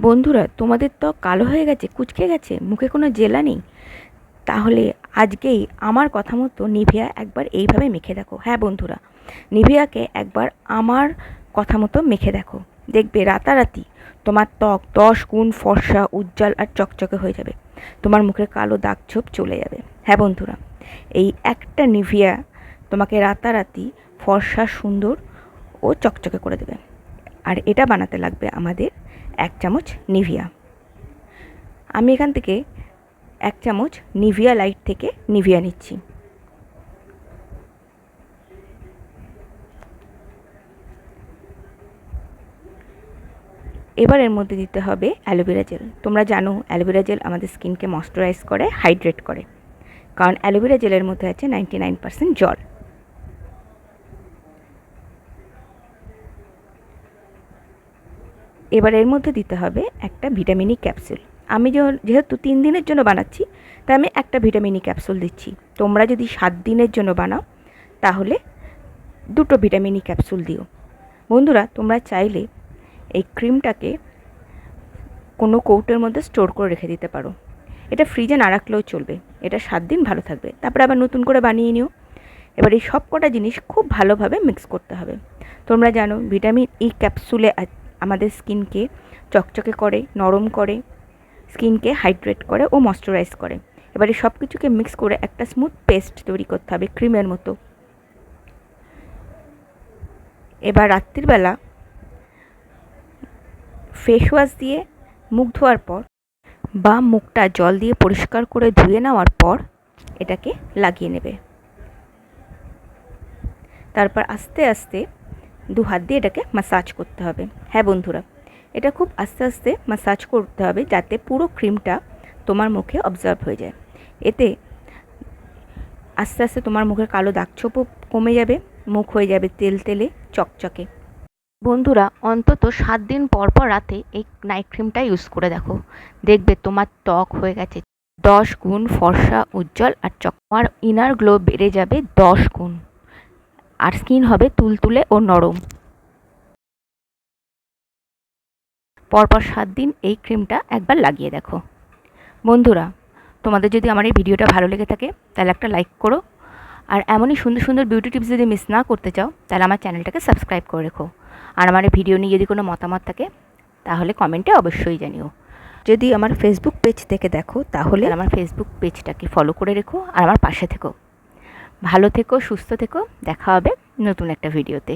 বন্ধুরা, তোমাদের ত্বক কালো হয়ে গেছে, কুঁচকে গেছে, মুখে কোনো জেলা নেই, তাহলে আজকেই আমার কথা মতো নিভিয়া একবার এইভাবে মেখে দেখো। হ্যাঁ বন্ধুরা, নিভিয়াকে একবার আমার কথা মতো মেখে দেখো, দেখবে রাতারাতি তোমার ত্বক 10 গুণ ফর্সা, উজ্জ্বল আর চকচকে হয়ে যাবে। তোমার মুখের কালো দাগ ছোপ চলে যাবে। হ্যাঁ বন্ধুরা, এই একটা নিভিয়া তোমাকে রাতারাতি ফর্সা, সুন্দর ও চকচকে করে দেবে। আর এটা বানাতে লাগবে আমাদের 1 চামচ নিভিয়া। আমি এখান থেকে 1 চামচ নিভিয়া লাইট থেকে নিভিয়া নিচ্ছি। এবার এর মধ্যে দিতে হবে অ্যালোভেরা জেল। তোমরা জানো অ্যালোভেরা জেল আমাদের স্কিনকে ময়শ্চারাইজ করে, হাইড্রেট করে, কারণ অ্যালোভেরা জেলের মধ্যে আছে 99% জল। এবার এর মধ্যে দিতে হবে একটা ভিটামিন ই ক্যাপসুল। আমি যেহেতু 3 দিনের জন্য বানাচ্ছি, তাই আমি একটা ভিটামিন ই ক্যাপসুল দিচ্ছি। তোমরা যদি 7 দিনের জন্য বানাও তাহলে 2টো ভিটামিন ই ক্যাপসুল দিও। বন্ধুরা, তোমরা চাইলে এই ক্রিমটাকে কোনো কৌটোর মধ্যে স্টোর করে রেখে দিতে পারো। এটা ফ্রিজে না রাখলেও চলবে, এটা 7 দিন ভালো থাকবে, তারপরে আবার নতুন করে বানিয়ে নিও। এবার এই সব কটা জিনিস খুব ভালোভাবে মিক্স করতে হবে। তোমরা জানো ভিটামিন ই ক্যাপসুলে আমাদের স্কিনকে চকচকে করে, নরম করে, স্কিনকে হাইড্রেট করে ও ময়শ্চারাইজ করে। এবার এই সব কিছুকে মিক্স করে একটা স্মুথ পেস্ট তৈরি করতে হবে, ক্রিমের মতো। এবার রাত্রিবেলা ফেস ওয়াশ দিয়ে মুখ ধোয়ার পর বা মুখটা জল দিয়ে পরিষ্কার করে ধুয়ে নেওয়ার পর এটাকে লাগিয়ে নেবে। তারপর আস্তে আস্তে 2 হাত দিয়ে এটাকে ম্যাসাজ করতে হবে। হ্যাঁ বন্ধুরা, এটা খুব আস্তে আস্তে ম্যাসাজ করতে হবে যাতে পুরো ক্রিমটা তোমার মুখে অবজার্ভ হয়ে যায়। এতে আস্তে আস্তে তোমার মুখের কালো দাগ ছোপও কমে যাবে, মুখ হয়ে যাবে তেলতেলে, চকচকে। বন্ধুরা, অন্তত 7 দিন পর পর রাতে এই নাইট ক্রিমটা ইউজ করে দেখো, দেখবে তোমার ত্বক হয়ে গেছে 10 গুণ ফর্সা, উজ্জ্বল আর তোমার ইনার গ্লো বেড়ে যাবে 10 গুণ, আর স্কিন হবে তুলতুলে ও নরম। পরপর 7 দিন এই ক্রিমটা একবার লাগিয়ে দেখো। বন্ধুরা, তোমাদের যদি আমার এই ভিডিওটা ভালো লেগে থাকে তাহলে একটা লাইক করো, আর এমনই সুন্দর সুন্দর বিউটি টিপস যদি মিস না করতে চাও তাহলে আমার চ্যানেলটাকে সাবস্ক্রাইব করে রেখো। আর আমার এই ভিডিও নিয়ে যদি কোনো মতামত থাকে তাহলে কমেন্টে অবশ্যই জানিও। যদি আমার ফেসবুক পেজ থেকে দেখো তাহলে আমার ফেসবুক পেজটাকে ফলো করে রেখো আর আমার পাশে থেকো। ভালো থেকো, সুস্থ থেকো, দেখা হবে নতুন একটা ভিডিওতে।